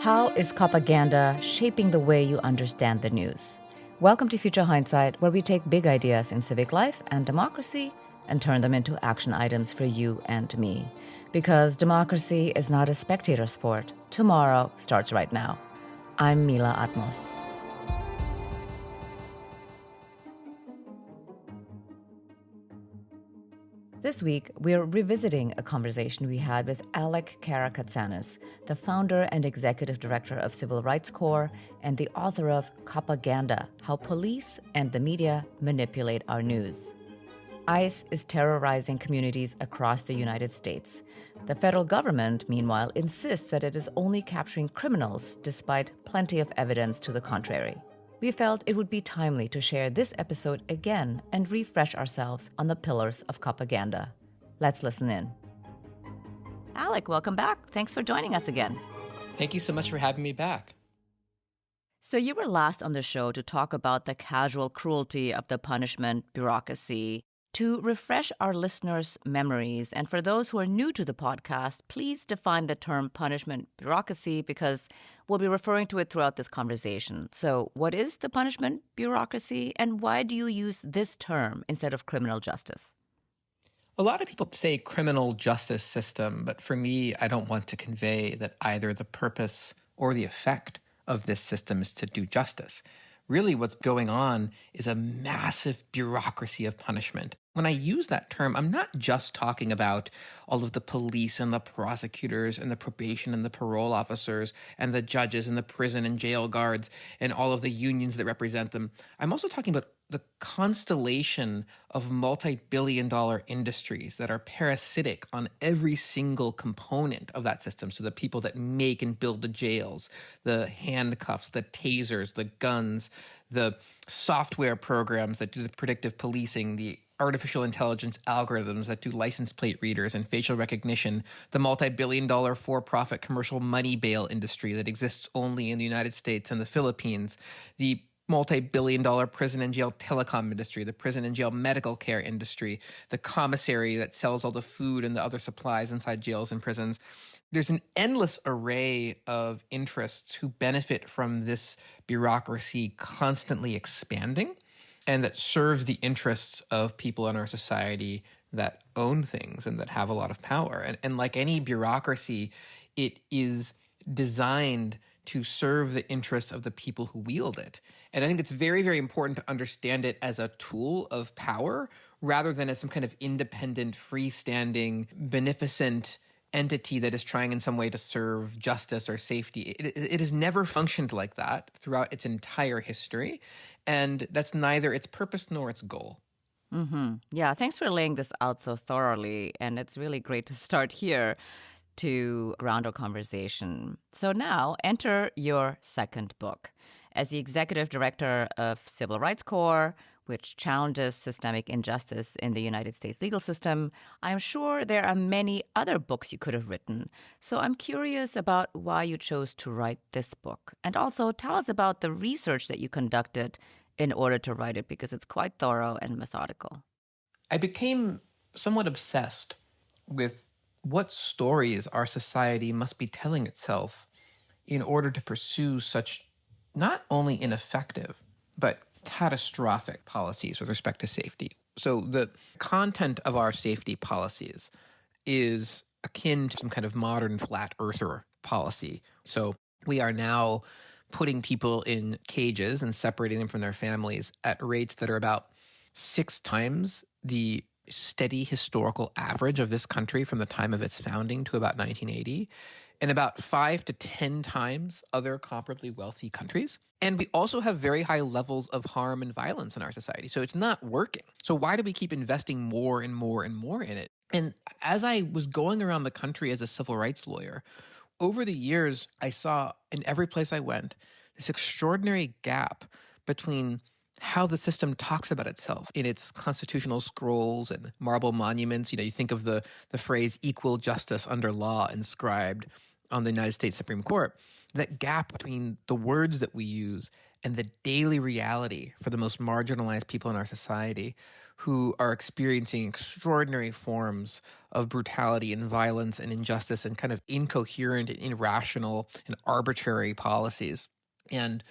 How is Copaganda shaping the way you understand the news? Welcome to Future Hindsight, where we take big ideas in civic life and democracy and turn them into action items for you and me. Because democracy is not a spectator sport. Tomorrow starts right now. I'm Mila Atmos. This week, we're revisiting a conversation we had with Alec Karakatsanis, the founder and executive director of Civil Rights Corps and the author of Copaganda, How Police and the Media Manipulate Our News. ICE is terrorizing communities across the United States. The federal government, meanwhile, insists that it is only capturing criminals, despite plenty of evidence to the contrary. We felt it would be timely to share this episode again and refresh ourselves on the pillars of Copaganda. Let's listen in. Alec, welcome back. Thanks for joining us again. Thank you so much for having me back. So you were last on the show to talk about the casual cruelty of the punishment bureaucracy. To refresh our listeners' memories, and for those who are new to the podcast, please define the term punishment bureaucracy because we'll be referring to it throughout this conversation. So what is the punishment bureaucracy, and why do you use this term instead of criminal justice? A lot of people say criminal justice system, but for me, I don't want to convey that either the purpose or the effect of this system is to do justice. Really, what's going on is a massive bureaucracy of punishment. When I use that term, I'm not just talking about all of the police and the prosecutors and the probation and the parole officers and the judges and the prison and jail guards and all of the unions that represent them. I'm also talking about the constellation of multi-billion-dollar industries that are parasitic on every single component of that system. So the people that make and build the jails, the handcuffs, the tasers, the guns, the software programs that do the predictive policing, the artificial intelligence algorithms that do license plate readers and facial recognition, the multi-billion-dollar for-profit commercial money bail industry that exists only in the United States and the Philippines, the multi-billion-dollar prison and jail telecom industry, the prison and jail medical care industry, the commissary that sells all the food and the other supplies inside jails and prisons. There's an endless array of interests who benefit from this bureaucracy constantly expanding and that serves the interests of people in our society that own things and that have a lot of power. And like any bureaucracy, it is designed to serve the interests of the people who wield it. And I think it's very, very important to understand it as a tool of power rather than as some kind of independent, freestanding, beneficent entity that is trying in some way to serve justice or safety. It has never functioned like that throughout its entire history. And that's neither its purpose nor its goal. Mm-hmm. Yeah, thanks for laying this out so thoroughly. And it's really great to start here to ground our conversation. So now, enter your second book. As the executive director of Civil Rights Corps, which challenges systemic injustice in the United States legal system, I'm sure there are many other books you could have written. So I'm curious about why you chose to write this book. And also tell us about the research that you conducted in order to write it, because it's quite thorough and methodical. I became somewhat obsessed with what stories our society must be telling itself in order to pursue such not only ineffective, but catastrophic policies with respect to safety. So the content of our safety policies is akin to some kind of modern flat earther policy. So we are now putting people in cages and separating them from their families at rates that are about 6 times the steady historical average of this country from the time of its founding to about 1980, and about 5 to 10 times other comparably wealthy countries. And we also have very high levels of harm and violence in our society. So it's not working. So why do we keep investing more and more and more in it? And as I was going around the country as a civil rights lawyer, over the years, I saw in every place I went this extraordinary gap between how the system talks about itself in its constitutional scrolls and marble monuments. You know, you think of the phrase equal justice under law inscribed on the United States Supreme Court. That gap between the words that we use and the daily reality for the most marginalized people in our society who are experiencing extraordinary forms of brutality and violence and injustice and kind of incoherent and irrational and arbitrary policies. And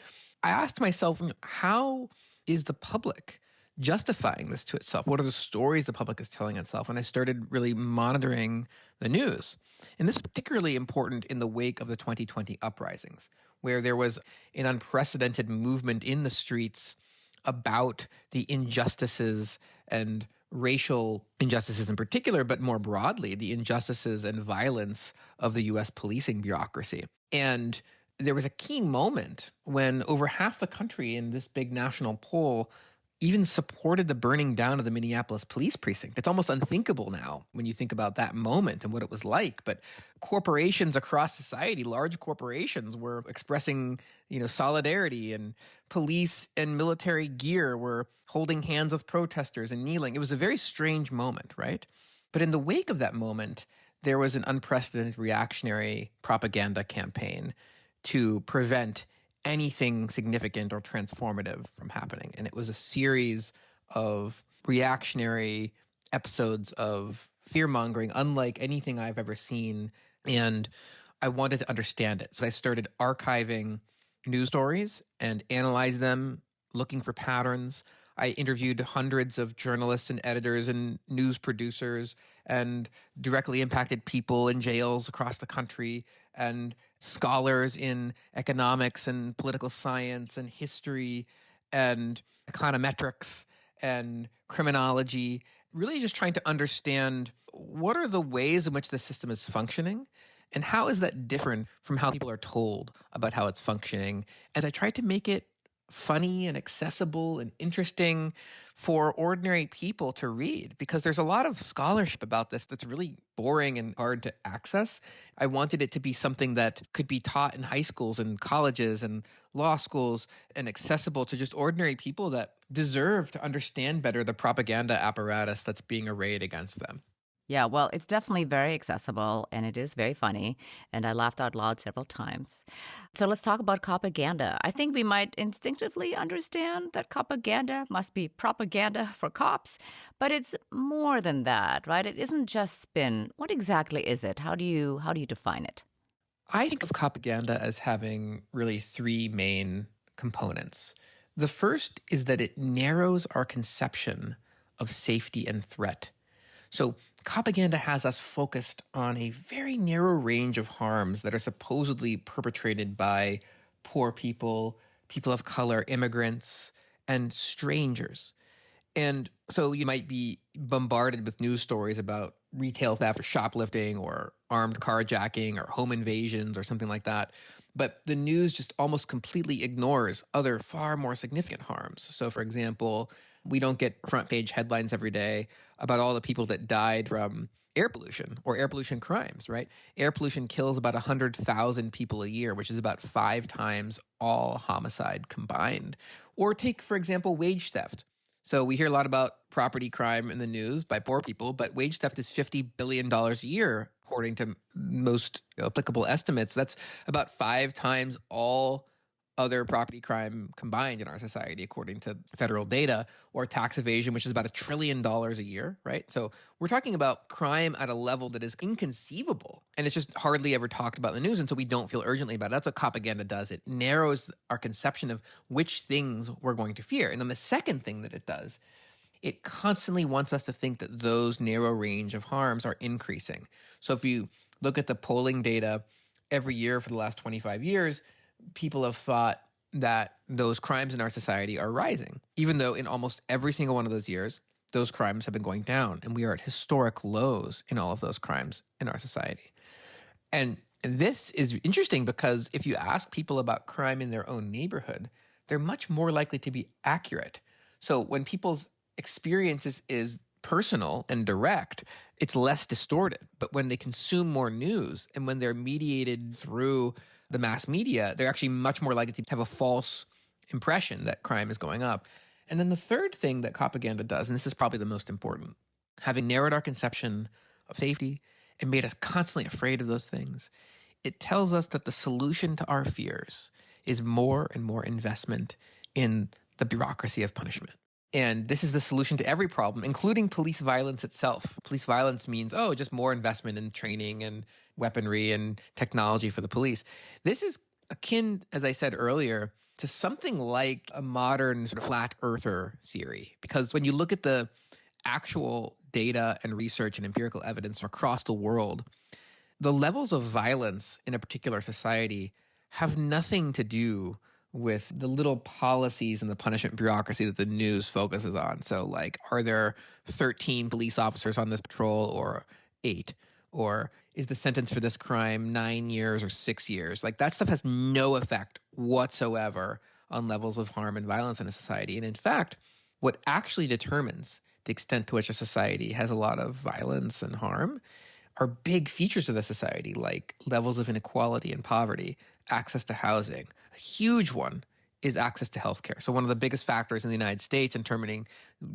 I asked myself, how is the public justifying this to itself? What are the stories the public is telling itself? And I started really monitoring the news. And this is particularly important in the wake of the 2020 uprisings, where there was an unprecedented movement in the streets about the injustices and racial injustices in particular, but more broadly, the injustices and violence of the US policing bureaucracy. And there was a key moment when over half the country in this big national poll even supported the burning down of the Minneapolis police precinct. It's almost unthinkable now when you think about that moment and what it was like. But corporations across society, large corporations, were expressing, solidarity, and police and military gear were holding hands with protesters and kneeling. It was a very strange moment, right? But in the wake of that moment, there was an unprecedented reactionary propaganda campaign to prevent anything significant or transformative from happening. And it was a series of reactionary episodes of fear-mongering, unlike anything I've ever seen. And I wanted to understand it. So I started archiving news stories and analyze them, looking for patterns. I interviewed hundreds of journalists and editors and news producers and directly impacted people in jails across the country and scholars in economics and political science and history and econometrics and criminology, really just trying to understand what are the ways in which the system is functioning and how is that different from how people are told about how it's functioning. As I tried to make it funny and accessible and interesting for ordinary people to read, because there's a lot of scholarship about this that's really boring and hard to access. I wanted it to be something that could be taught in high schools and colleges and law schools and accessible to just ordinary people that deserve to understand better the propaganda apparatus that's being arrayed against them. Yeah, well, it's definitely very accessible and it is very funny. And I laughed out loud several times. So let's talk about Copaganda. I think we might instinctively understand that Copaganda must be propaganda for cops, but it's more than that, right? It isn't just spin. What exactly is it? How do you define it? I think of Copaganda as having really three main components. The first is that it narrows our conception of safety and threat. So Copaganda has us focused on a very narrow range of harms that are supposedly perpetrated by poor people, people of color, immigrants, and strangers. And so you might be bombarded with news stories about retail theft or shoplifting or armed carjacking or home invasions or something like that. But the news just almost completely ignores other far more significant harms. So, for example, we don't get front page headlines every day about all the people that died from air pollution or air pollution crimes, right? Air pollution kills about 100,000 people a year, which is about 5 times all homicide combined. Or take, for example, wage theft. So we hear a lot about property crime in the news by poor people, but wage theft is $50 billion a year, according to most applicable estimates. That's about 5 times all other property crime combined in our society, according to federal data, or tax evasion, which is about $1 trillion a year, right? So we're talking about crime at a level that is inconceivable, and it's just hardly ever talked about in the news, and so we don't feel urgently about it. That's what Copaganda does. It narrows our conception of which things we're going to fear. And then the second thing that it does, it constantly wants us to think that those narrow range of harms are increasing. So if you look at the polling data every year for the last 25 years, people have thought that those crimes in our society are rising, even though in almost every single one of those years, those crimes have been going down. And we are at historic lows in all of those crimes in our society. And this is interesting because if you ask people about crime in their own neighborhood, they're much more likely to be accurate. So when people's experience is personal and direct, it's less distorted. But when they consume more news and when they're mediated through the mass media, they're actually much more likely to have a false impression that crime is going up. And then the third thing that Copaganda does, and this is probably the most important, having narrowed our conception of safety and made us constantly afraid of those things, it tells us that the solution to our fears is more and more investment in the bureaucracy of punishment. And this is the solution to every problem, including police violence itself. Police violence means, just more investment in training and weaponry and technology for the police. This is akin, as I said earlier, to something like a modern sort of flat earther theory. Because when you look at the actual data and research and empirical evidence across the world, the levels of violence in a particular society have nothing to do with the little policies and the punishment bureaucracy that the news focuses on. So like, are there 13 police officers on this patrol or 8? Or is the sentence for this crime 9 years or 6 years? Like, that stuff has no effect whatsoever on levels of harm and violence in a society. And in fact, what actually determines the extent to which a society has a lot of violence and harm are big features of the society, like levels of inequality and poverty, access to housing. A huge one is access to healthcare. So one of the biggest factors in the United States in determining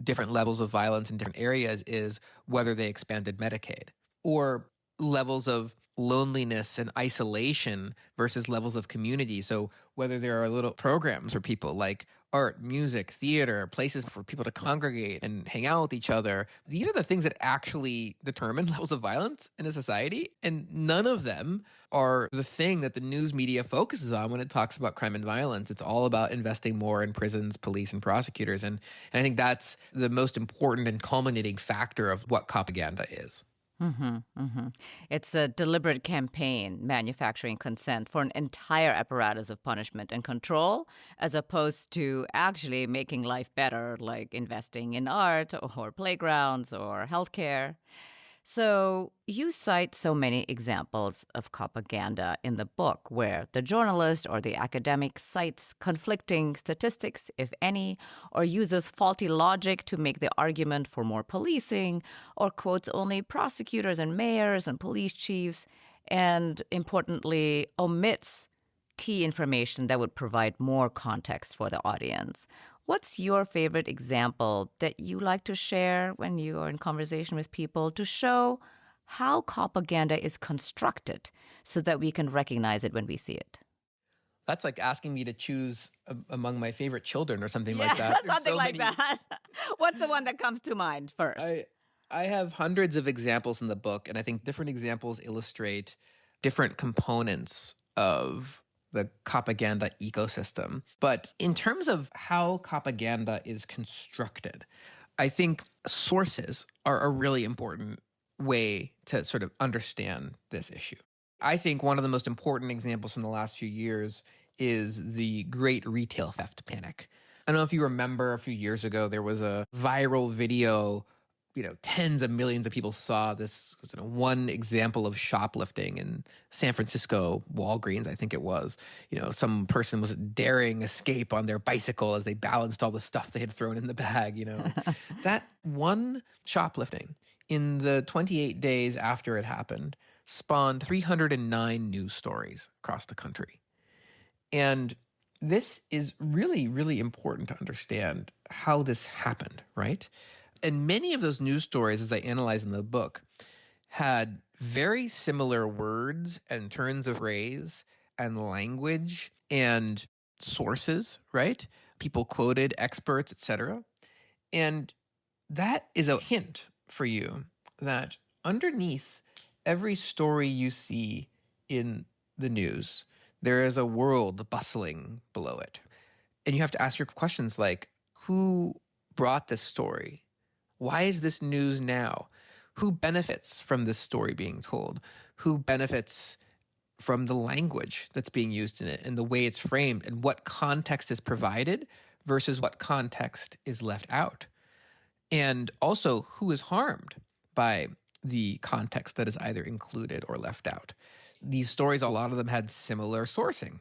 different levels of violence in different areas is whether they expanded Medicaid, or levels of loneliness and isolation versus levels of community. So whether there are little programs for people like art, music, theater, places for people to congregate and hang out with each other. These are the things that actually determine levels of violence in a society. And none of them are the thing that the news media focuses on when it talks about crime and violence. It's all about investing more in prisons, police, and prosecutors. And I think that's the most important and culminating factor of what Copaganda is. It's a deliberate campaign manufacturing consent for an entire apparatus of punishment and control, as opposed to actually making life better, like investing in art or playgrounds or healthcare. So you cite so many examples of Copaganda in the book where the journalist or the academic cites conflicting statistics, if any, or uses faulty logic to make the argument for more policing, or quotes only prosecutors and mayors and police chiefs, and importantly, omits key information that would provide more context for the audience. What's your favorite example that you like to share when you are in conversation with people to show how Copaganda is constructed so that we can recognize it when we see it? That's like asking me to choose among my favorite children or something like that. There's something so like that. What's the one that comes to mind first? I have hundreds of examples in the book, and I think different examples illustrate different components of the Copaganda ecosystem. But in terms of how Copaganda is constructed, I think sources are a really important way to sort of understand this issue. I think one of the most important examples from the last few years is the great retail theft panic. I don't know if you remember a few years ago, there was a viral video. Tens of millions of people saw this one example of shoplifting in San Francisco Walgreens, I think it was. Some person was daring escape on their bicycle as they balanced all the stuff they had thrown in the bag, That one shoplifting in the 28 days after it happened spawned 309 news stories across the country. And this is really, really important to understand how this happened, right? And many of those news stories, as I analyze in the book, had very similar words and turns of phrase and language and sources, right? People quoted experts, etc. And that is a hint for you that underneath every story you see in the news, there is a world bustling below it. And you have to ask your questions like, who brought this story? Why is this news now? Who benefits from this story being told? Who benefits from the language that's being used in it and the way it's framed, and what context is provided versus what context is left out? And also, who is harmed by the context that is either included or left out? These stories, a lot of them had similar sourcing.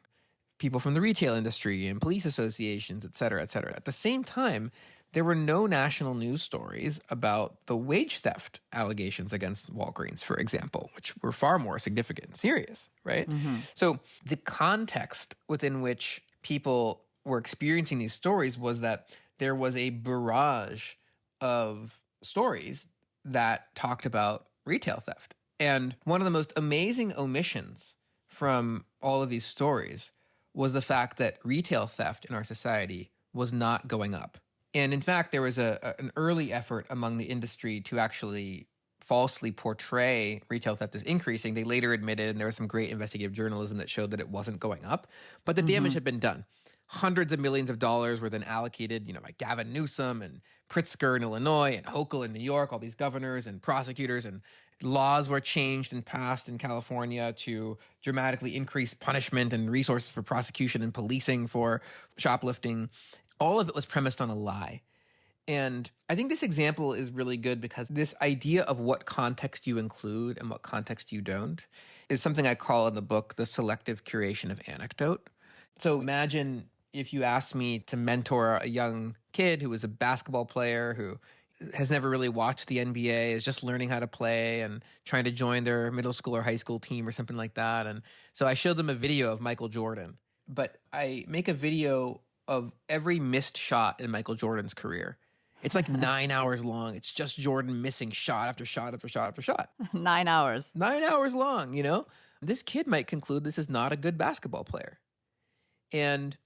People from the retail industry and police associations, et cetera, et cetera. At the same time, there were no national news stories about the wage theft allegations against Walgreens, for example, which were far more significant and serious, right? So the context within which people were experiencing these stories was that there was a barrage of stories that talked about retail theft. And one of the most amazing omissions from all of these stories was the fact that retail theft in our society was not going up. And in fact, there was an early effort among the industry to actually falsely portray retail theft as increasing. They later admitted, and there was some great investigative journalism that showed that it wasn't going up, but the damage had been done. Hundreds of millions of dollars were then allocated, by Gavin Newsom and Pritzker in Illinois and Hochul in New York, all these governors and prosecutors, and laws were changed and passed in California to dramatically increase punishment and resources for prosecution and policing for shoplifting. All of it was premised on a lie. And I think this example is really good because this idea of what context you include and what context you don't is something I call in the book the selective curation of anecdote. So imagine if you asked me to mentor a young kid who was a basketball player who has never really watched the NBA, is just learning how to play and trying to join their middle school or high school team or something like that. And so I showed them a video of Michael Jordan, but I make a video of every missed shot in Michael Jordan's career. It's like 9 hours long. It's just Jordan missing shot after shot after shot after shot. 9 hours. 9 hours long, This kid might conclude this is not a good basketball player and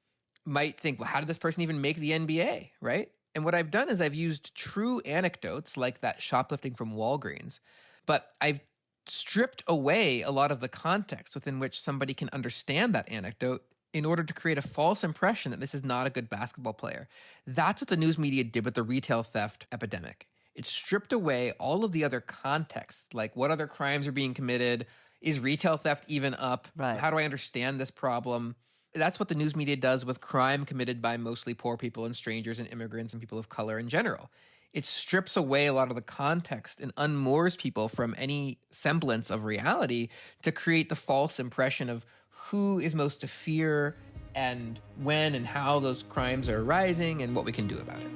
might think, well, how did this person even make the NBA, right? And what I've done is I've used true anecdotes like that shoplifting from Walgreens, but I've stripped away a lot of the context within which somebody can understand that anecdote in order to create a false impression that this is not a good basketball player. That's what the news media did with the retail theft epidemic. It stripped away all of the other context, like what other crimes are being committed? Is retail theft even up? Right. How do I understand this problem? That's what the news media does with crime committed by mostly poor people and strangers and immigrants and people of color in general. It strips away a lot of the context and unmoors people from any semblance of reality to create the false impression of who is most to fear and when and how those crimes are arising and what we can do about it.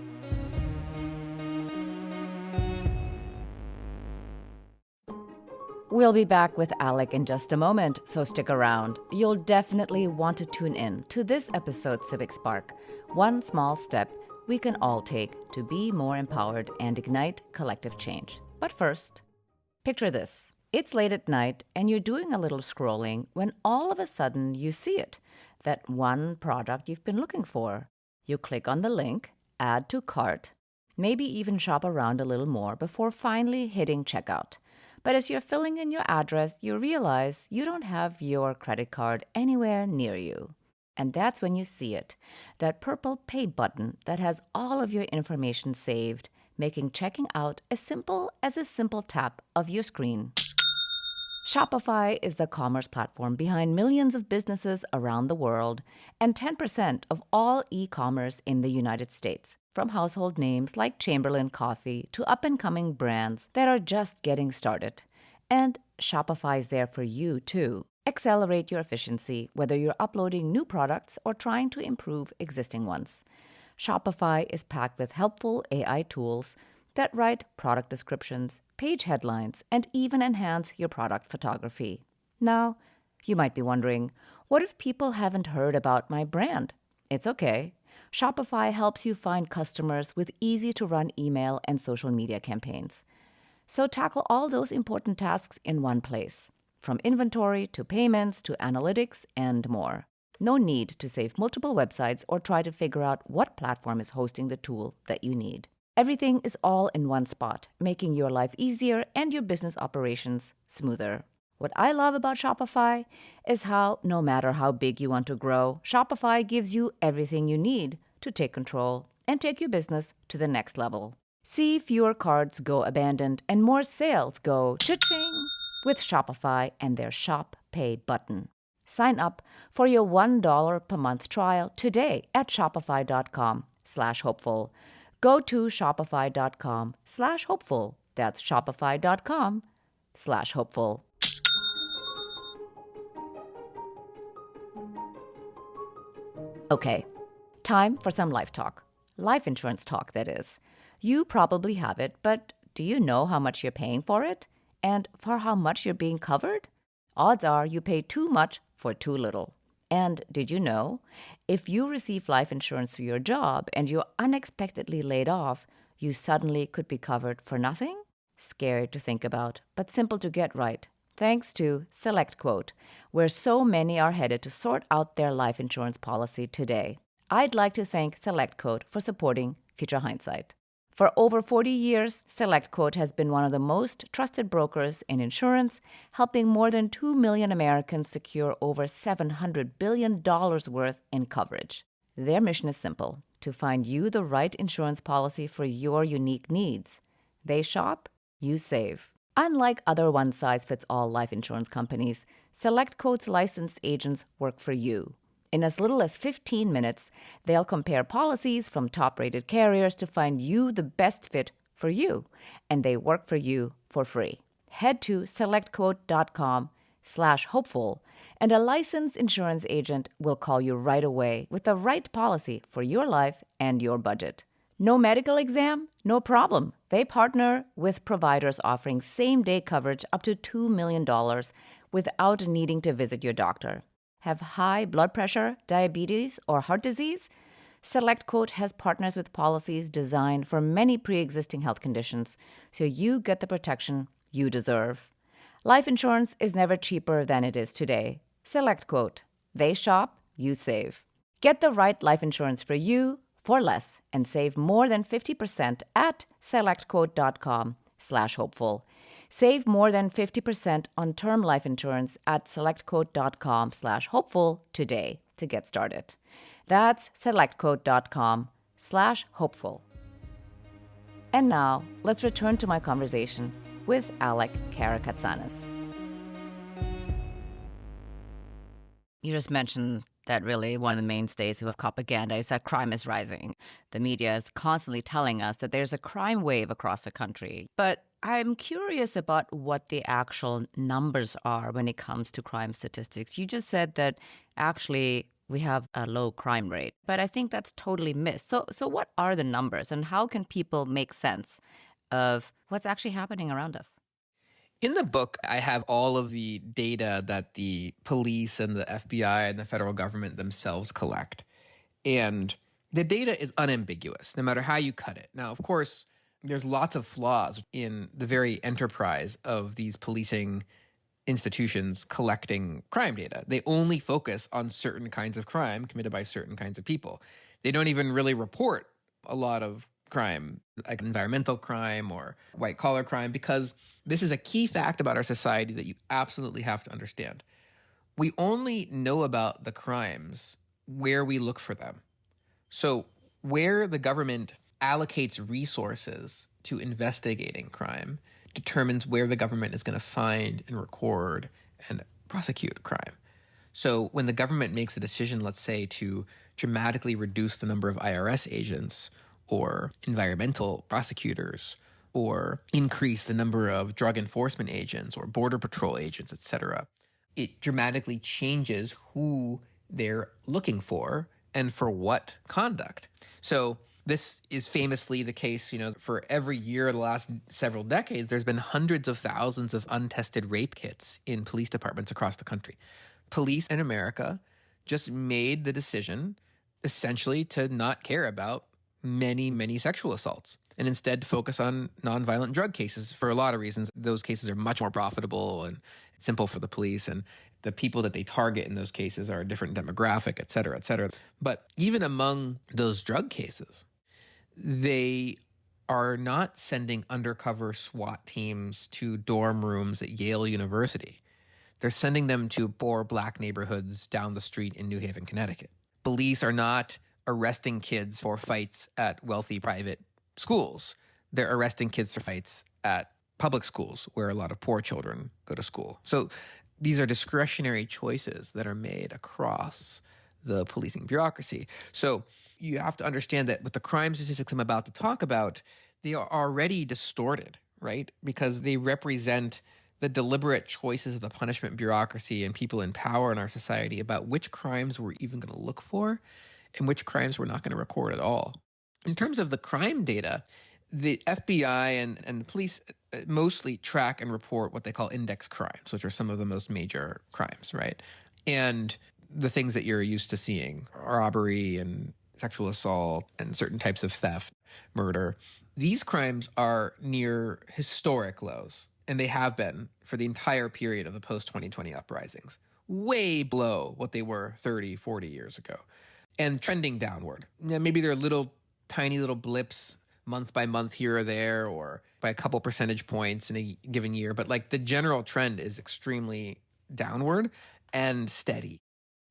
We'll be back with Alec in just a moment, so stick around. You'll definitely want to tune in to this episode's Civic Spark, one small step we can all take to be more empowered and ignite collective change. But first, picture this. It's late at night and you're doing a little scrolling when all of a sudden you see it, that one product you've been looking for. You click on the link, add to cart, maybe even shop around a little more before finally hitting checkout. But as you're filling in your address, you realize you don't have your credit card anywhere near you. And that's when you see it, that purple pay button that has all of your information saved, making checking out as simple as a simple tap of your screen. Shopify is the commerce platform behind millions of businesses around the world and 10% of all e-commerce in the United States, from household names like Chamberlain Coffee to up-and-coming brands that are just getting started. And Shopify is there for you, too. Accelerate your efficiency, whether you're uploading new products or trying to improve existing ones. Shopify is packed with helpful AI tools that write product descriptions, page headlines, and even enhance your product photography. Now, you might be wondering, what if people haven't heard about my brand? It's okay. Shopify helps you find customers with easy-to-run email and social media campaigns. So tackle all those important tasks in one place, from inventory to payments to analytics and more. No need to save multiple websites or try to figure out what platform is hosting the tool that you need. Everything is all in one spot, making your life easier and your business operations smoother. What I love about Shopify is how, no matter how big you want to grow, Shopify gives you everything you need to take control and take your business to the next level. See fewer carts go abandoned and more sales go cha-ching with Shopify and their Shop Pay button. Sign up for your $1 per month trial today at shopify.com/hopeful. Go to shopify.com/hopeful. That's shopify.com/hopeful. Okay, time for some life talk. Life insurance talk, that is. You probably have it, but do you know how much you're paying for it? And for how much you're being covered? Odds are you pay too much for too little. And did you know, if you receive life insurance through your job and you're unexpectedly laid off, you suddenly could be covered for nothing? Scary to think about, but simple to get right. Thanks to SelectQuote, where so many are headed to sort out their life insurance policy today. I'd like to thank SelectQuote for supporting future hindsight. For over 40 years, SelectQuote has been one of the most trusted brokers in insurance, helping more than 2 million Americans secure over $700 billion worth in coverage. Their mission is simple: to find you the right insurance policy for your unique needs. They shop, you save. Unlike other one-size-fits-all life insurance companies, SelectQuote's licensed agents work for you. In as little as 15 minutes, they'll compare policies from top-rated carriers to find you the best fit for you, and they work for you for free. Head to selectquote.com/hopeful, and a licensed insurance agent will call you right away with the right policy for your life and your budget. No medical exam? No problem. They partner with providers offering same-day coverage up to $2 million without needing to visit your doctor. Have high blood pressure, diabetes, or heart disease? SelectQuote has partners with policies designed for many pre-existing health conditions, so you get the protection you deserve. Life insurance is never cheaper than it is today. SelectQuote. They shop, you save. Get the right life insurance for you for less and save more than 50% at selectquote.com/hopeful. Save more than 50% on term life insurance at selectquote.com/hopeful today to get started. That's selectquote.com/hopeful. And now, let's return to my conversation with Alec Karakatsanis. You just mentioned that really one of the mainstays of Copaganda is that crime is rising. The media is constantly telling us that there's a crime wave across the country. But I'm curious about what the actual numbers are when it comes to crime statistics. You just said that actually we have a low crime rate, but I think that's totally missed. So what are the numbers, and how can people make sense of what's actually happening around us? In the book, I have all of the data that the police and the FBI and the federal government themselves collect. And the data is unambiguous, no matter how you cut it. Now, of course, there's lots of flaws in the very enterprise of these policing institutions collecting crime data. They only focus on certain kinds of crime committed by certain kinds of people. They don't even really report a lot of crime, like environmental crime or white-collar crime, because this is a key fact about our society that you absolutely have to understand. We only know about the crimes where we look for them. So where the government allocates resources to investigating crime determines where the government is going to find and record and prosecute crime. So when the government makes a decision, let's say, to dramatically reduce the number of IRS agents or environmental prosecutors, or increase the number of drug enforcement agents or border patrol agents, etc., it dramatically changes who they're looking for and for what conduct. So this is famously the case, for every year of the last several decades, there's been hundreds of thousands of untested rape kits in police departments across the country. Police in America just made the decision essentially to not care about many, many sexual assaults and instead to focus on nonviolent drug cases for a lot of reasons. Those cases are much more profitable and simple for the police, and the people that they target in those cases are a different demographic, et cetera, et cetera. But even among those drug cases, they are not sending undercover SWAT teams to dorm rooms at Yale University. They're sending them to poor black neighborhoods down the street in New Haven, Connecticut. Police are not arresting kids for fights at wealthy private schools. They're arresting kids for fights at public schools where a lot of poor children go to school. So these are discretionary choices that are made across the policing bureaucracy. So you have to understand that with the crime statistics I'm about to talk about, they are already distorted, right? Because they represent the deliberate choices of the punishment bureaucracy and people in power in our society about which crimes we're even going to look for and which crimes we're not going to record at all. In terms of the crime data, the FBI and the police mostly track and report what they call index crimes, which are some of the most major crimes, right? And the things that you're used to seeing, robbery and sexual assault and certain types of theft, murder. These crimes are near historic lows, and they have been for the entire period of the post-2020 uprisings, way below what they were 30, 40 years ago, and trending downward. Now, maybe they're a little tiny little blips month by month here or there, or by a couple percentage points in a given year. But like the general trend is extremely downward and steady.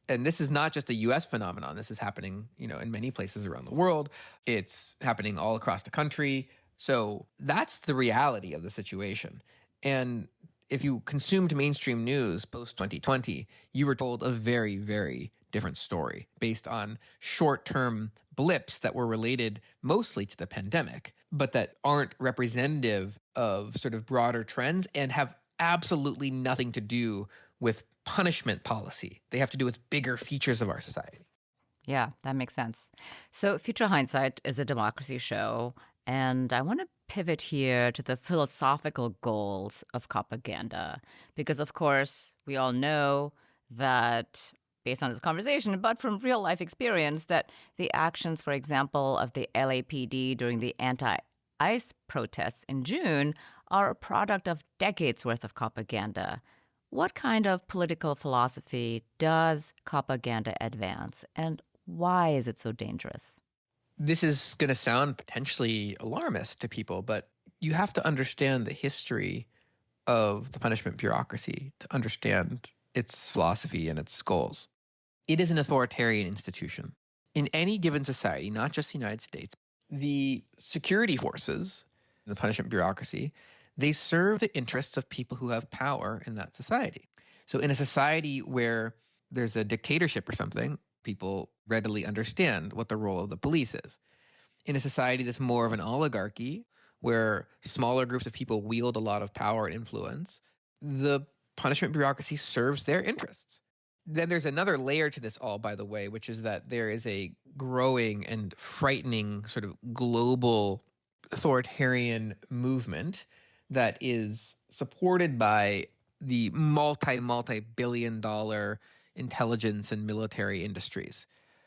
And this is not just a US phenomenon. This is happening, in many places around the world. It's happening all across the country. So that's the reality of the situation. And if you consumed mainstream news post 2020, you were told a very, very different story based on short-term blips that were related mostly to the pandemic, but that aren't representative of sort of broader trends and have absolutely nothing to do with punishment policy. They have to do with bigger features of our society. Yeah, that makes sense. So Future Hindsight is a democracy show, and I want to pivot here to the philosophical goals of Copaganda, because of course we all know that, based on this conversation, but from real life experience, that the actions, for example, of the LAPD during the anti-ICE protests in June are a product of decades worth of Copaganda. What kind of political philosophy does Copaganda advance, and why is it so dangerous? This is going to sound potentially alarmist to people, but you have to understand the history of the punishment bureaucracy to understand its philosophy and its goals. It is an authoritarian institution. In any given society, not just the United States, the security forces, the punishment bureaucracy, they serve the interests of people who have power in that society. So in a society where there's a dictatorship or something, people readily understand what the role of the police is. In a society that's more of an oligarchy, where smaller groups of people wield a lot of power and influence, the punishment bureaucracy serves their interests. Then there's another layer to this all, by the way, which is that there is a growing and frightening sort of global authoritarian movement that is supported by the multi-billion dollar intelligence and military industries.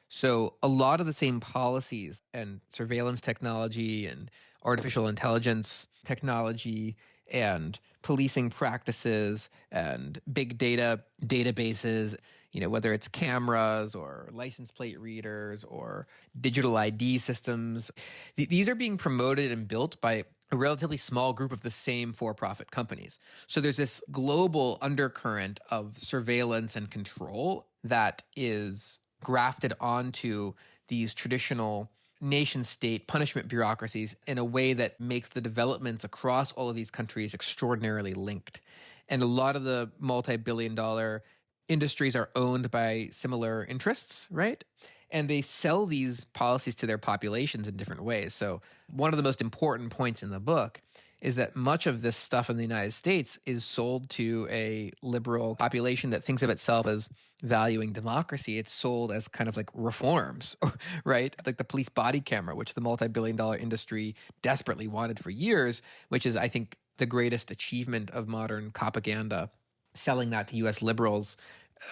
So a lot of the same policies and surveillance technology and artificial intelligence technology and policing practices and big data databases, whether it's cameras or license plate readers or digital ID systems, these are being promoted and built by a relatively small group of the same for-profit companies. So there's this global undercurrent of surveillance and control that is grafted onto these traditional nation-state punishment bureaucracies in a way that makes the developments across all of these countries extraordinarily linked. And a lot of the multi-billion dollar industries are owned by similar interests, right? And they sell these policies to their populations in different ways. So one of the most important points in the book is that much of this stuff in the United States is sold to a liberal population that thinks of itself as valuing democracy. It's sold as kind of like reforms, right? Like the police body camera, which the multi-billion dollar industry desperately wanted for years, which is, I think, the greatest achievement of modern propaganda, selling that to U.S. liberals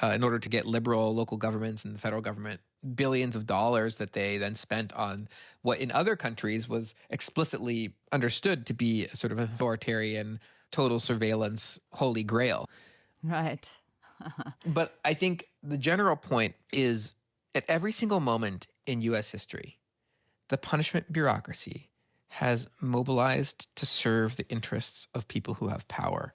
in order to get liberal local governments and the federal government billions of dollars that they then spent on what in other countries was explicitly understood to be a sort of authoritarian, total surveillance, holy grail. Right. But I think the general point is at every single moment in U.S. history, the punishment bureaucracy has mobilized to serve the interests of people who have power,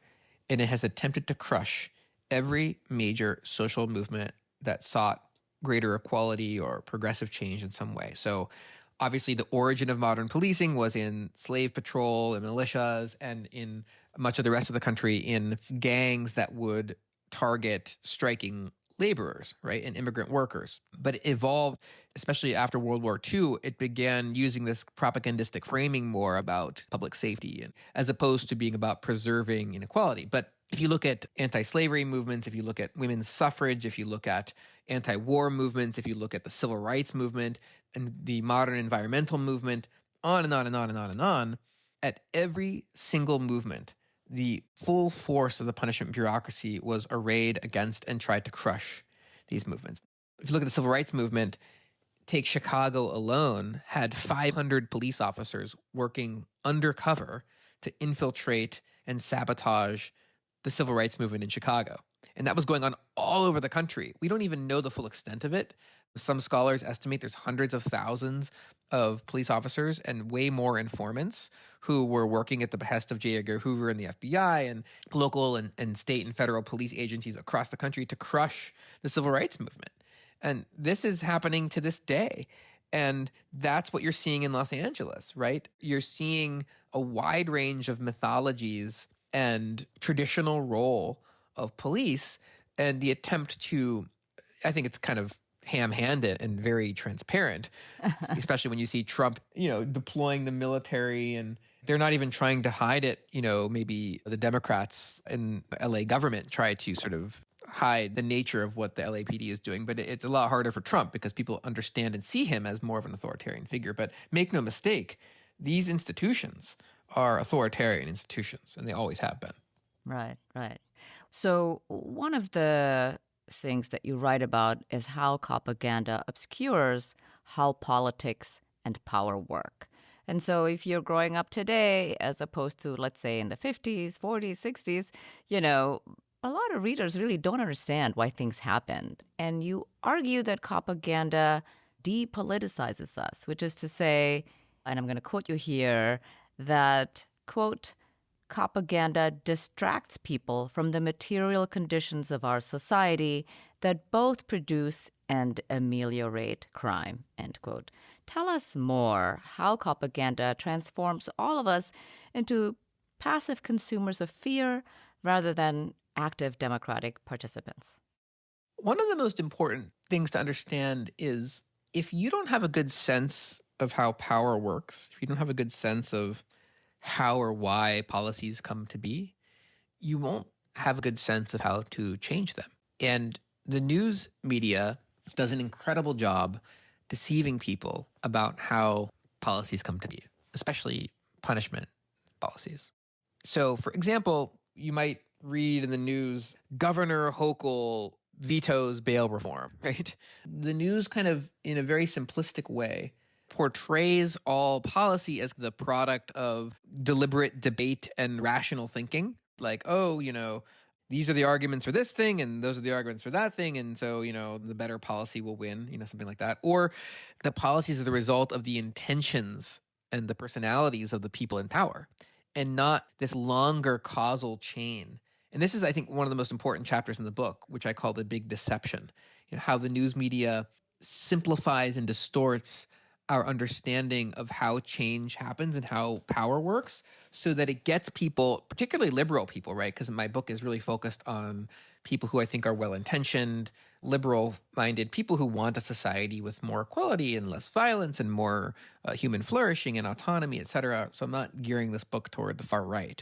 and it has attempted to crush every major social movement that sought greater equality or progressive change in some way. So obviously the origin of modern policing was in slave patrol and militias, and in much of the rest of the country in gangs that would target striking laborers, right, and immigrant workers. But it evolved, especially after World War II, it began using this propagandistic framing more about public safety, and as opposed to being about preserving inequality. But if you look at anti-slavery movements, if you look at women's suffrage, if you look at anti-war movements, if you look at the civil rights movement and the modern environmental movement, on and on and on and on and on, at every single movement, the full force of the punishment bureaucracy was arrayed against and tried to crush these movements. If you look at the civil rights movement, take Chicago alone, had 500 police officers working undercover to infiltrate and sabotage the civil rights movement in Chicago. And that was going on all over the country. We don't even know the full extent of it. Some scholars estimate there's hundreds of thousands of police officers and way more informants who were working at the behest of J. Edgar Hoover and the FBI and local and state and federal police agencies across the country to crush the civil rights movement. And this is happening to this day. And that's what you're seeing in Los Angeles, right? You're seeing a wide range of mythologies and traditional role of police and the attempt to, I think it's kind of ham-handed and very transparent, especially when you see Trump, deploying the military, and they're not even trying to hide it. Maybe the Democrats in LA government try to sort of hide the nature of what the LAPD is doing, but it's a lot harder for Trump because people understand and see him as more of an authoritarian figure. But make no mistake, these institutions are authoritarian institutions, and they always have been. Right. So one of the things that you write about is how Copaganda obscures how politics and power work. And so if you're growing up today, as opposed to, let's say, in the 50s, 40s, 60s, a lot of readers really don't understand why things happened. And you argue that Copaganda depoliticizes us, which is to say, and I'm going to quote you here, that, quote, Copaganda distracts people from the material conditions of our society that both produce and ameliorate crime, end quote. Tell us more how Copaganda transforms all of us into passive consumers of fear rather than active democratic participants. One of the most important things to understand is if you don't have a good sense of how power works, if you don't have a good sense of how or why policies come to be, you won't have a good sense of how to change them. And the news media does an incredible job deceiving people about how policies come to be, especially punishment policies. So, for example, you might read in the news, Governor Hochul vetoes bail reform, right? The news kind of, in a very simplistic way, portrays all policy as the product of deliberate debate and rational thinking. Like, these are the arguments for this thing and those are the arguments for that thing. And so, the better policy will win, something like that. Or the policies are the result of the intentions and the personalities of the people in power and not this longer causal chain. And this is, I think, one of the most important chapters in the book, which I call the big deception. How the news media simplifies and distorts our understanding of how change happens and how power works so that it gets people, particularly liberal people, right? Because my book is really focused on people who I think are well-intentioned, liberal-minded, people who want a society with more equality and less violence and more human flourishing and autonomy, et cetera. So I'm not gearing this book toward the far right.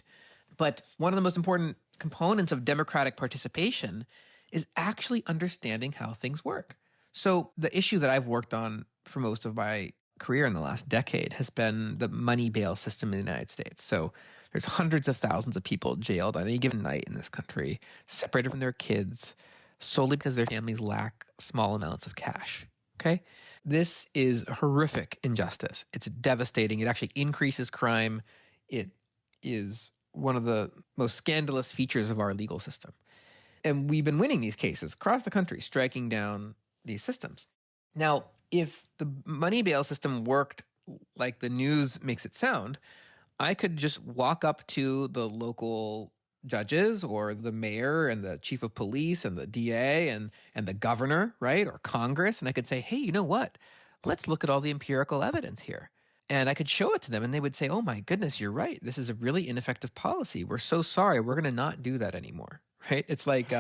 But one of the most important components of democratic participation is actually understanding how things work. So the issue that I've worked on for most of my career in the last decade has been the money bail system in the United States. So there's hundreds of thousands of people jailed on any given night in this country, separated from their kids, solely because their families lack small amounts of cash. Okay? This is a horrific injustice. It's devastating. It actually increases crime. It is one of the most scandalous features of our legal system. And we've been winning these cases across the country, striking down these systems. Now, if the money bail system worked like the news makes it sound, I could just walk up to the local judges or the mayor and the chief of police and the DA and the governor, right, or Congress, and I could say, hey, you know what? Let's look at all the empirical evidence here. And I could show it to them and they would say, oh my goodness, you're right. This is a really ineffective policy. We're so sorry. We're going to not do that anymore. Right? It's like,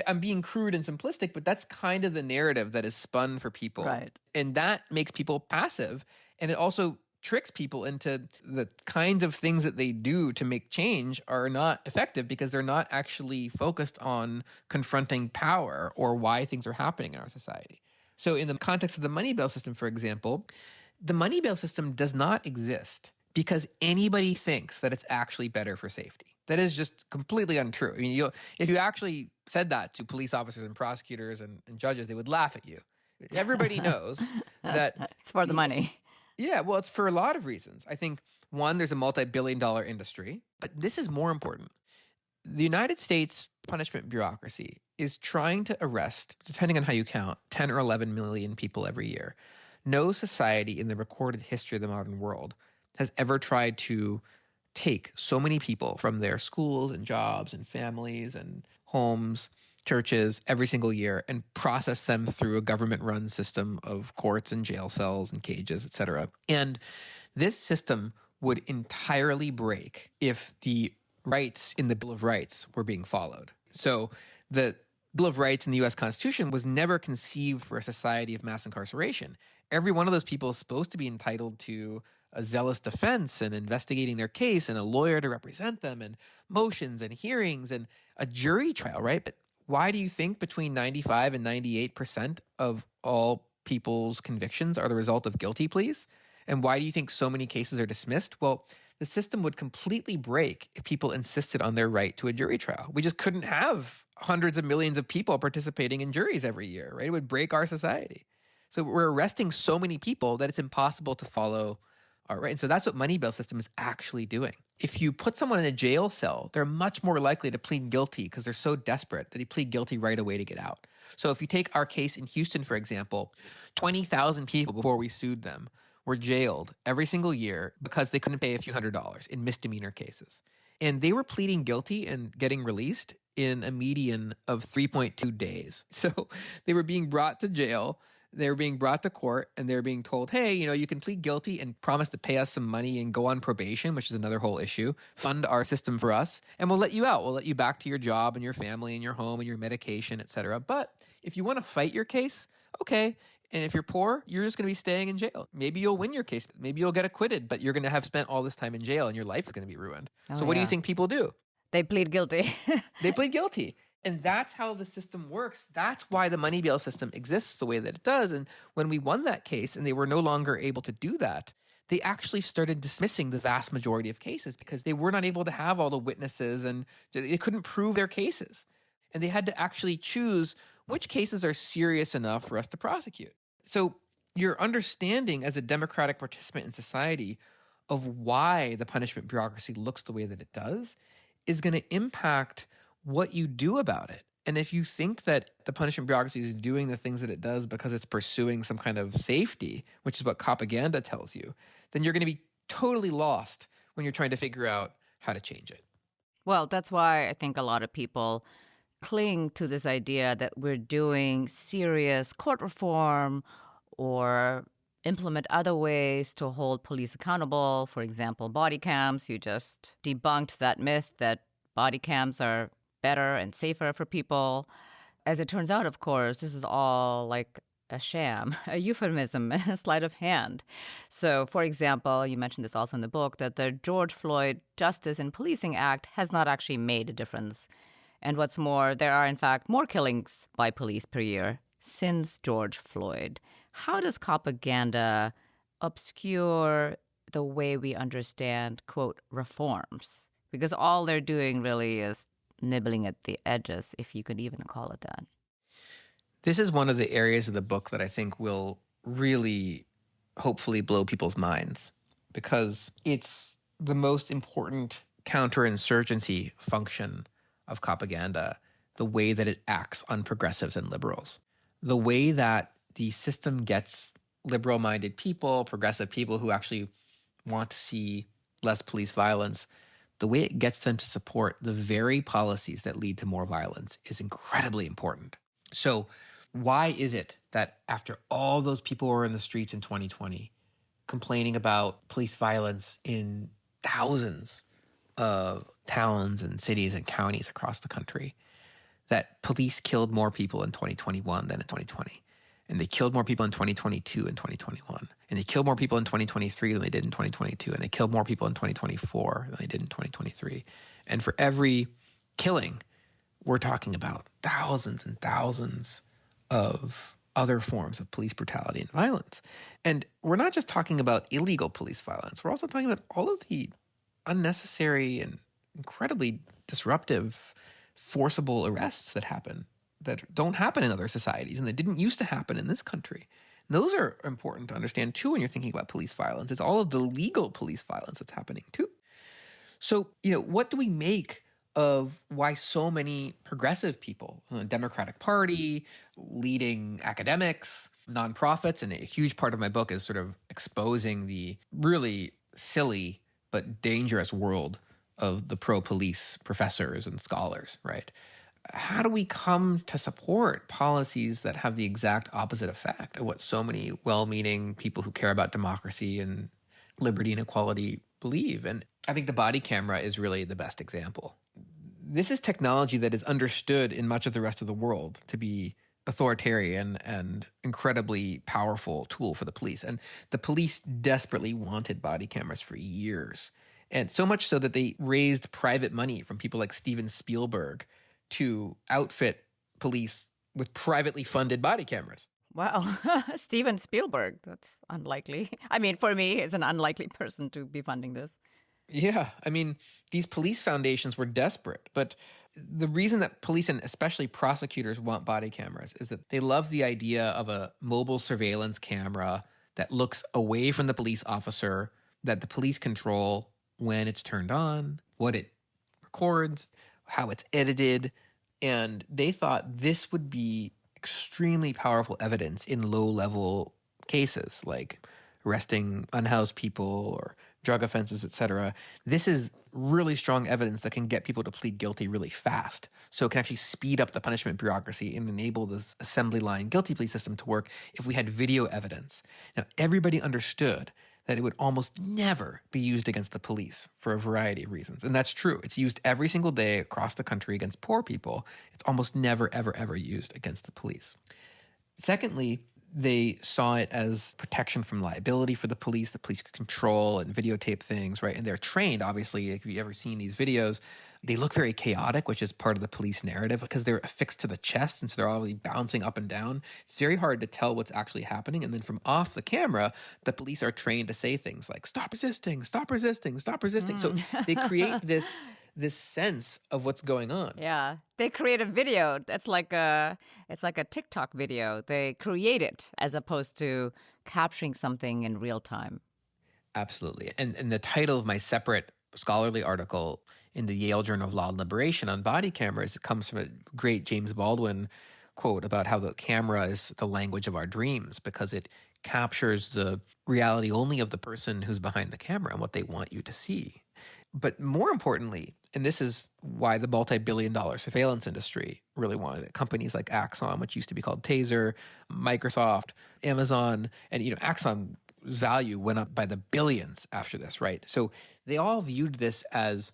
I'm being crude and simplistic, but that's kind of the narrative that is spun for people. Right. And that makes people passive. And it also tricks people into the kinds of things that they do to make change are not effective because they're not actually focused on confronting power or why things are happening in our society. So in the context of the money bail system, for example, the money bail system does not exist because anybody thinks that it's actually better for safety. That is just completely untrue. I mean, if you actually said that to police officers and prosecutors and judges, they would laugh at you. Everybody knows that it's for the money. Yeah, well, it's for a lot of reasons. I think, one, there's a multi-billion-dollar industry, but this is more important. The United States punishment bureaucracy is trying to arrest, depending on how you count, 10 or 11 million people every year. No society in the recorded history of the modern world has ever tried to take so many people from their schools and jobs and families and homes, churches every single year and process them through a government-run system of courts and jail cells and cages, et cetera. And this system would entirely break if the rights in the Bill of Rights were being followed. So the Bill of Rights in the U.S. Constitution was never conceived for a society of mass incarceration. Every one of those people is supposed to be entitled to a zealous defense and investigating their case and a lawyer to represent them and motions and hearings and a jury trial, right? But why do you think between 95 and 98% of all people's convictions are the result of guilty pleas? And why do you think so many cases are dismissed? Well, the system would completely break if people insisted on their right to a jury trial. We just couldn't have hundreds of millions of people participating in juries every year, right? It would break our society. So we're arresting so many people that it's impossible to follow our right. And so that's what money bail system is actually doing. If you put someone in a jail cell, they're much more likely to plead guilty because they're so desperate that they plead guilty right away to get out. So if you take our case in Houston, for example, 20,000 people before we sued them were jailed every single year because they couldn't pay a few $100s in misdemeanor cases. And they were pleading guilty and getting released in a median of 3.2 days. So they were being brought to jail, they were being brought to court, and they were being told, hey, you can plead guilty and promise to pay us some money and go on probation, which is another whole issue, fund our system for us, and we'll let you out. We'll let you back to your job and your family and your home and your medication, et cetera. But if you want to fight your case, okay. And if you're poor, you're just going to be staying in jail. Maybe you'll win your case. Maybe you'll get acquitted, but you're going to have spent all this time in jail and your life is going to be ruined. So what do you think people do? They plead guilty. They plead guilty. And that's how the system works. That's why the money bail system exists the way that it does. And when we won that case and they were no longer able to do that, they actually started dismissing the vast majority of cases because they were not able to have all the witnesses and they couldn't prove their cases. And they had to actually choose which cases are serious enough for us to prosecute. So your understanding as a democratic participant in society of why the punishment bureaucracy looks the way that it does is going to impact what you do about it. And if you think that the punishment bureaucracy is doing the things that it does because it's pursuing some kind of safety, which is what Copaganda tells you, then you're going to be totally lost when you're trying to figure out how to change it. Well, that's why I think a lot of people cling to this idea that we're doing serious court reform or implement other ways to hold police accountable. For example, body cams. You just debunked that myth that body cams are better and safer for people. As it turns out, of course, this is all like a sham, a euphemism, and a sleight of hand. So, for example, you mentioned this also in the book, that the George Floyd Justice in Policing Act has not actually made a difference. And what's more, there are, in fact, more killings by police per year since George Floyd. How does Copaganda obscure the way we understand, quote, reforms? Because all they're doing really is nibbling at the edges, if you could even call it that. This is one of the areas of the book that I think will really, hopefully, blow people's minds because it's the most important counterinsurgency function of Copaganda, the way that it acts on progressives and liberals. The way that the system gets liberal-minded people, progressive people who actually want to see less police violence, the way it gets them to support the very policies that lead to more violence is incredibly important. So why is it that after all those people were in the streets in 2020 complaining about police violence in thousands of towns and cities and counties across the country, that police killed more people in 2021 than in 2020? And they killed more people in 2022 and 2021. And they killed more people in 2023 than they did in 2022. And they killed more people in 2024 than they did in 2023. And for every killing, we're talking about thousands and thousands of other forms of police brutality and violence. And we're not just talking about illegal police violence. We're also talking about all of the unnecessary and incredibly disruptive, forcible arrests that happen that don't happen in other societies and that didn't used to happen in this country. And those are important to understand too when you're thinking about police violence. It's all of the legal police violence that's happening too. So, what do we make of why so many progressive people, the Democratic Party, leading academics, nonprofits, and a huge part of my book is sort of exposing the really silly but dangerous world of the pro-police professors and scholars, right? How do we come to support policies that have the exact opposite effect of what so many well-meaning people who care about democracy and liberty and equality believe? And I think the body camera is really the best example. This is technology that is understood in much of the rest of the world to be authoritarian and incredibly powerful tool for the police. And the police desperately wanted body cameras for years. And so much so that they raised private money from people like Steven Spielberg to outfit police with privately funded body cameras. Well, Steven Spielberg, that's unlikely. I mean, for me, he's an unlikely person to be funding this. Yeah, I mean, these police foundations were desperate, but the reason that police and especially prosecutors want body cameras is that they love the idea of a mobile surveillance camera that looks away from the police officer, that the police control when it's turned on, what it records, how it's edited. And they thought this would be extremely powerful evidence in low-level cases like arresting unhoused people or drug offenses, etc. This is really strong evidence that can get people to plead guilty really fast. So it can actually speed up the punishment bureaucracy and enable this assembly line guilty plea system to work if we had video evidence. Now, everybody understood that it would almost never be used against the police for a variety of reasons. And that's true. It's used every single day across the country against poor people. It's almost never, ever, ever used against the police. Secondly, they saw it as protection from liability for the police. The police could control and videotape things, right? And they're trained, obviously. If you've ever seen these videos, they look very chaotic, which is part of the police narrative because they're affixed to the chest, and so they're always bouncing up and down. It's very hard to tell what's actually happening. And then from off the camera, the police are trained to say things like, stop resisting, stop resisting, stop resisting. So they create this sense of what's going on. Yeah. They create a video that's like it's like a TikTok video. They create it as opposed to capturing something in real time. Absolutely. And the title of my separate scholarly article in the Yale Journal of Law and Liberation on body cameras, it comes from a great James Baldwin quote about how the camera is the language of our dreams because it captures the reality only of the person who's behind the camera and what they want you to see. But more importantly, and this is why the multi-billion-dollar surveillance industry really wanted it, companies like Axon, which used to be called Taser, Microsoft, Amazon, and Axon's value went up by the billions after this, right? So they all viewed this as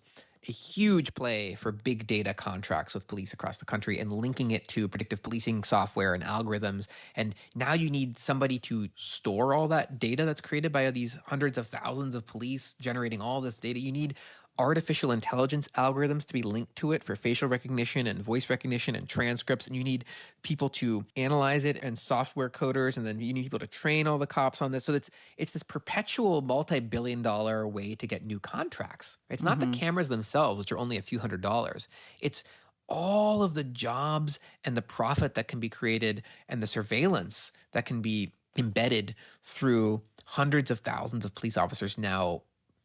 a huge play for big data contracts with police across the country and linking it to predictive policing software and algorithms. And now you need somebody to store all that data that's created by these hundreds of thousands of police generating all this data. You need artificial intelligence algorithms to be linked to it for facial recognition and voice recognition and transcripts. And you need people to analyze it and software coders. And then you need people to train all the cops on this. So it's this perpetual multi-billion-dollar way to get new contracts. It's not the cameras themselves, which are only a few $100s. It's all of the jobs and the profit that can be created and the surveillance that can be embedded through hundreds of thousands of police officers now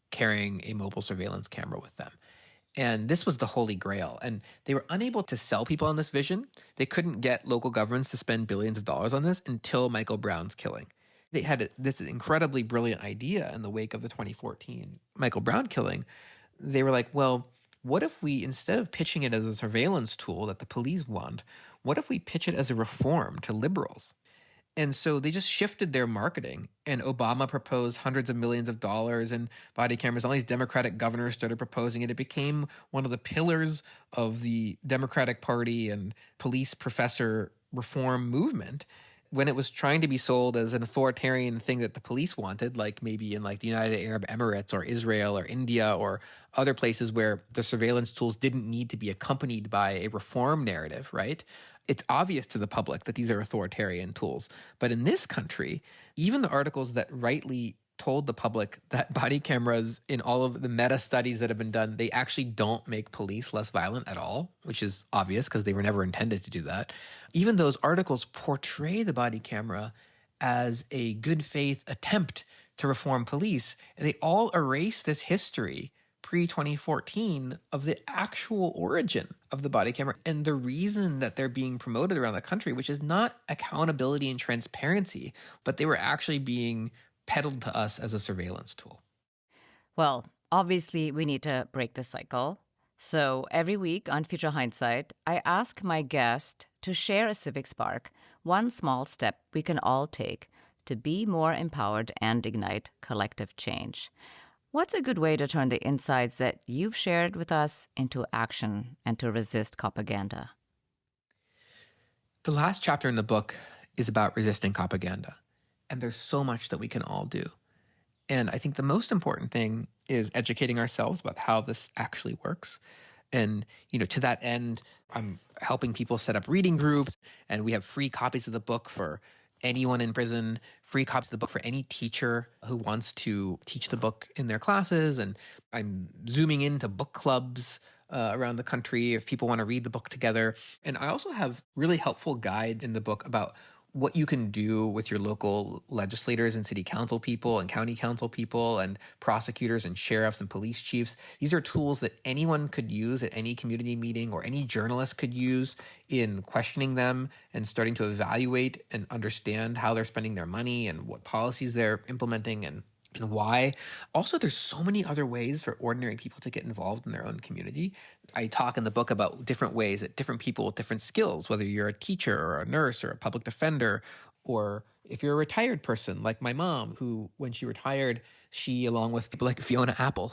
carrying a mobile surveillance camera with them. And this was the holy grail. And they were unable to sell people on this vision. They couldn't get local governments to spend billions of dollars on this until Michael Brown's killing. They had this incredibly brilliant idea in the wake of the 2014 Michael Brown killing. They were like, well, what if we, instead of pitching it as a surveillance tool that the police want, what if we pitch it as a reform to liberals? And so they just shifted their marketing, and Obama proposed hundreds of millions of dollars in body cameras. All these Democratic governors started proposing it. It became one of the pillars of the Democratic Party and police professor reform movement. When it was trying to be sold as an authoritarian thing that the police wanted, like maybe in like the United Arab Emirates or Israel or India or other places where the surveillance tools didn't need to be accompanied by a reform narrative, right? It's obvious to the public that these are authoritarian tools. But in this country, even the articles that rightly told the public that body cameras in all of the meta studies that have been done, they actually don't make police less violent at all, which is obvious because they were never intended to do that. Even those articles portray the body camera as a good faith attempt to reform police. And they all erase this history pre-2014 of the actual origin of the body camera and the reason that they're being promoted around the country, which is not accountability and transparency, but they were actually being peddled to us as a surveillance tool. Well, obviously, we need to break the cycle. So every week on Future Hindsight, I ask my guest to share a civic spark, one small step we can all take to be more empowered and ignite collective change. What's a good way to turn the insights that you've shared with us into action and to resist Copaganda? The last chapter in the book is about resisting Copaganda, and there's so much that we can all do. And I think the most important thing is educating ourselves about how this actually works. And, to that end, I'm helping people set up reading groups, and we have free copies of the book for anyone in prison, free copies of the book for any teacher who wants to teach the book in their classes. And I'm zooming into book clubs around the country if people want to read the book together. And I also have really helpful guides in the book about what you can do with your local legislators and city council people and county council people and prosecutors and sheriffs and police chiefs. These are tools that anyone could use at any community meeting or any journalist could use in questioning them and starting to evaluate and understand how they're spending their money and what policies they're implementing and why. Also, there's so many other ways for ordinary people to get involved in their own community. I talk in the book about different ways that different people with different skills, whether you're a teacher or a nurse or a public defender, or if you're a retired person like my mom, who, when she retired, she, along with people like Fiona Apple,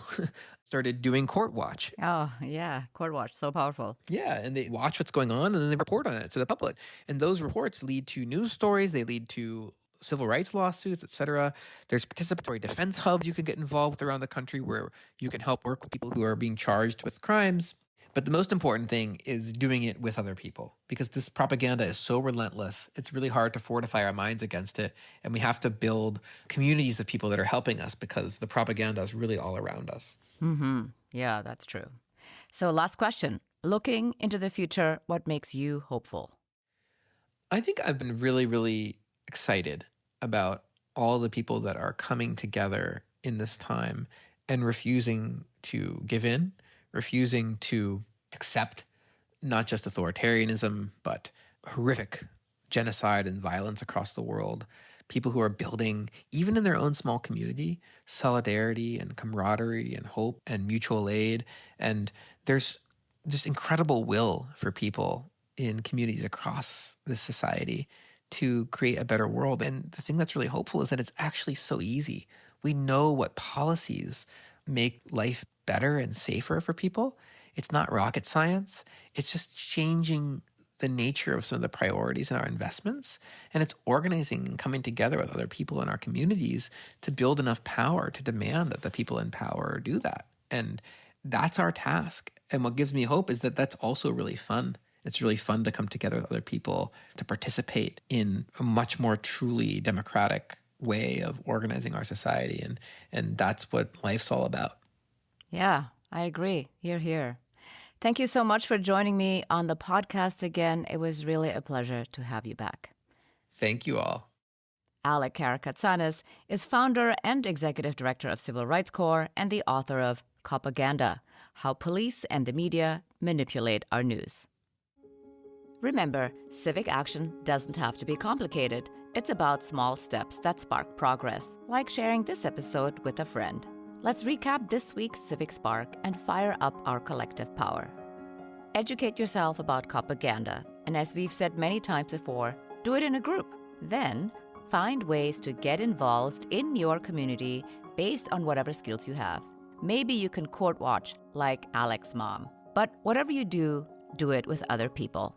started doing court watch. Oh, yeah. Court watch. So powerful. Yeah. And they watch what's going on and then they report on it to the public. And those reports lead to news stories. They lead to civil rights lawsuits, et cetera. There's participatory defense hubs you can get involved with around the country where you can help work with people who are being charged with crimes. But the most important thing is doing it with other people, because this propaganda is so relentless. It's really hard to fortify our minds against it. And we have to build communities of people that are helping us, because the propaganda is really all around us. Mm-hmm. Yeah, that's true. So last question. Looking into the future, what makes you hopeful? I think I've been really, really excited about all the people that are coming together in this time and refusing to give in, refusing to accept not just authoritarianism, but horrific genocide and violence across the world. People who are building, even in their own small community, solidarity and camaraderie and hope and mutual aid. And there's just incredible will for people in communities across this society to create a better world. And the thing that's really hopeful is that it's actually so easy. We know what policies make life better and safer for people. It's not rocket science. It's just changing the nature of some of the priorities in our investments. And it's organizing and coming together with other people in our communities to build enough power to demand that the people in power do that. And that's our task. And what gives me hope is that that's also really fun. It's really fun to come together with other people to participate in a much more truly democratic way of organizing our society. And that's what life's all about. Yeah, I agree. Hear, hear. Thank you so much for joining me on the podcast again. It was really a pleasure to have you back. Thank you all. Alec Karakatsanis is founder and executive director of Civil Rights Corps and the author of Copaganda, How Police and the Media Manipulate Our News. Remember, civic action doesn't have to be complicated. It's about small steps that spark progress, like sharing this episode with a friend. Let's recap this week's Civic Spark and fire up our collective power. Educate yourself about Copaganda, and as we've said many times before, do it in a group. Then, find ways to get involved in your community based on whatever skills you have. Maybe you can court watch like Alec's mom. But whatever you do, do it with other people.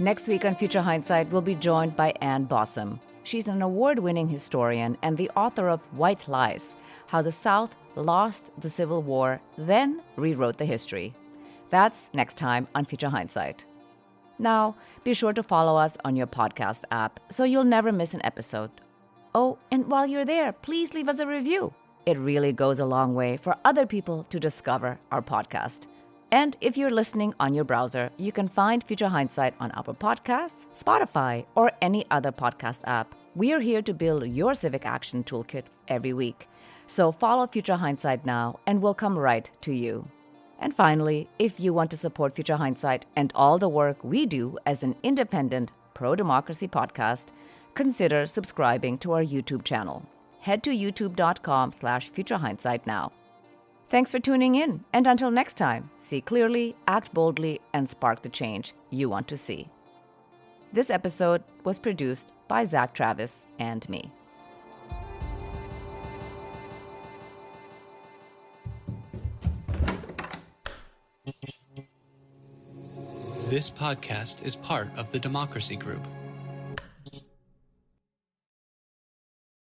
Next week on Future Hindsight, we'll be joined by Ann Bossum. She's an award-winning historian and the author of White Lies, How the South Lost the Civil War, then rewrote the history. That's next time on Future Hindsight. Now, be sure to follow us on your podcast app so you'll never miss an episode. Oh, and while you're there, please leave us a review. It really goes a long way for other people to discover our podcast. And if you're listening on your browser, you can find Future Hindsight on Apple Podcasts, Spotify, or any other podcast app. We are here to build your civic action toolkit every week. So follow Future Hindsight now and we'll come right to you. And finally, if you want to support Future Hindsight and all the work we do as an independent pro-democracy podcast, consider subscribing to our YouTube channel. Head to youtube.com/Future Hindsight now. Thanks for tuning in, and until next time, see clearly, act boldly, and spark the change you want to see. This episode was produced by Zack, Travis, and me. This podcast is part of the Democracy Group.